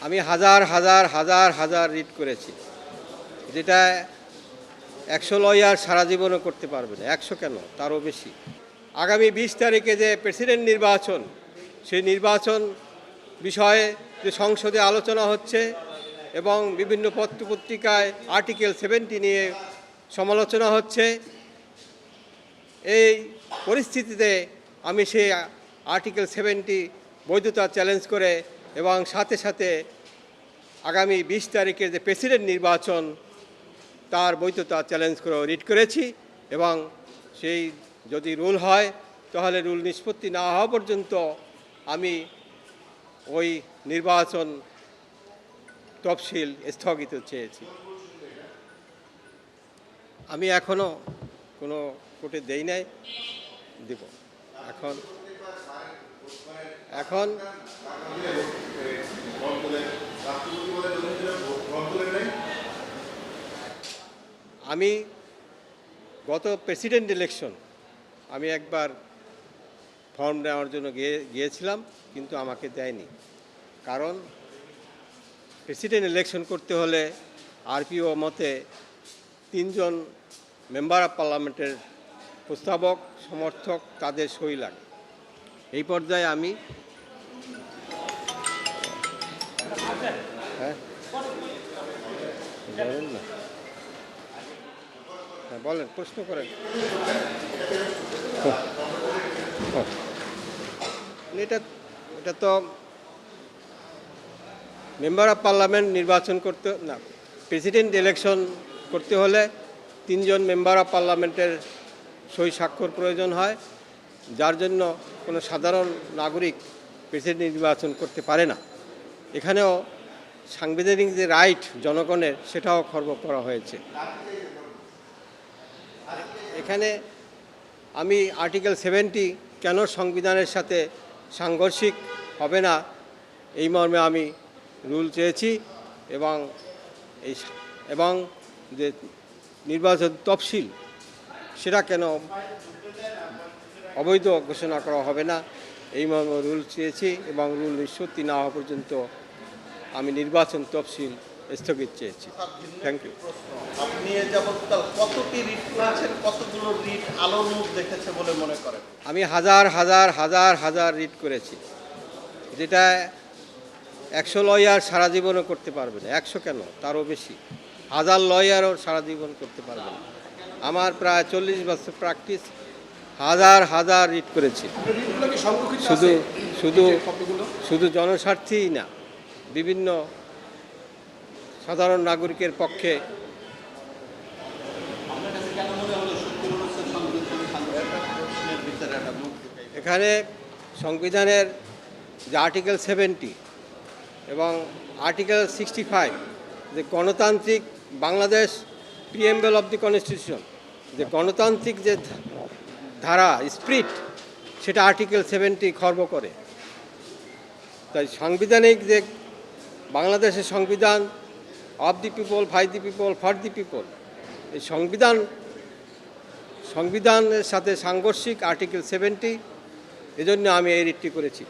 আমি হাজার হাজার হাজার হাজার রিট করেছি, যেটা 100 লয়ার সারা জীবনও করতে পারবে না, 100 কেন তারও বেশি। আগামী 20 তারিখে যে প্রেসিডেন্ট নির্বাচন, সেই নির্বাচন বিষয়ে যে সংসদে আলোচনা হচ্ছে এবং বিভিন্ন পত্রপত্রিকায় আর্টিকেল 70 নিয়ে সমালোচনা হচ্ছে, এই পরিস্থিতিতে আমি সেই আর্টিকেল 70 বৈধতা চ্যালেঞ্জ করে এবং সাথে সাথে আগামী 20 তারিখের যে প্রেসিডেন্ট নির্বাচন তার বৈধতা চ্যালেঞ্জ করে রিট করেছি এবং সেই যদি রুল হয় তাহলে রুল নিষ্পত্তি না হওয়া পর্যন্ত আমি ওই নির্বাচন তফসিল স্থগিত চেয়েছি। আমি এখনও কোনো কোর্টে দেই নাই, দেব। এখন এখন আমি গত প্রেসিডেন্ট ইলেকশন আমি একবার ফর্ম নেওয়ার জন্য গিয়েছিলাম, কিন্তু আমাকে দেয়নি। কারণ প্রেসিডেন্ট ইলেকশন করতে হলে আরপিও মতে 3 জন মেম্বার অফ পার্লামেন্টের প্রস্তাবক সমর্থক তাদের সই লাগে। এই পর্যায়ে আমি বলেন না, বলেন, প্রশ্ন করেন। এটা তো মেম্বার অফ পার্লামেন্ট নির্বাচন করতে না, প্রেসিডেন্ট ইলেকশন করতে হলে 3 জন মেম্বার অফ পার্লামেন্টের সই স্বাক্ষর প্রয়োজন হয়, যার জন্য কোনো সাধারণ নাগরিক প্রেসিডেন্ট নির্বাচন করতে পারে না। এখানেও সাংবিধানিক যে রাইট জনগণের, সেটাও খর্ব করা হয়েছে। এখানে আমি আর্টিকেল 70 কেন সংবিধানের সাথে সাংঘর্ষিক হবে না এই মর্মে আমি রুল চেয়েছি এবং যে নির্বাচন তফসিল সেটা কেন অবৈধ ঘোষণা করা হবে না এই মর্মে রুল চেয়েছি এবং রুল নিষ্পত্তি না হওয়া পর্যন্ত আমি নির্বাচন তফসিল স্থগিত চেয়েছি। Thank you. আপনি যাবৎকাল কতটি রিট করেছেন, কতগুলো রিট আলোর মুখ দেখেছে বলে মনে করেন? আমি হাজার হাজার হাজার হাজার রিট করেছি, যেটা 100 লয়ার সারা জীবনও করতে পারবে না, 100 কেন তারও বেশি, 1000 লয়ারও সারা জীবন করতে পারবে না। আমার প্রায় 40 বছর প্র্যাকটিস, হাজার হাজার রিট করেছি। শুধু শুধু শুধু জনস্বার্থেই না, বিভিন্ন সাধারণ নাগরিকের পক্ষে। এখানে সংবিধানের যে আর্টিকেল 70 এবং আর্টিকেল 65, যে গণতান্ত্রিক Bangladesh preamble of the constitution, যে গণতান্ত্রিক যে ধারা স্পিরিট, সেটা আর্টিকেল 70 খর্ব করে। তাই সাংবিধানিক যে বাংলাদেশের সংবিধান of the people, by the people, for the people, এই সংবিধানের সাথে সাংঘর্ষিক আর্টিকেল 70, এজন্য আমি এই রিটটি করেছি।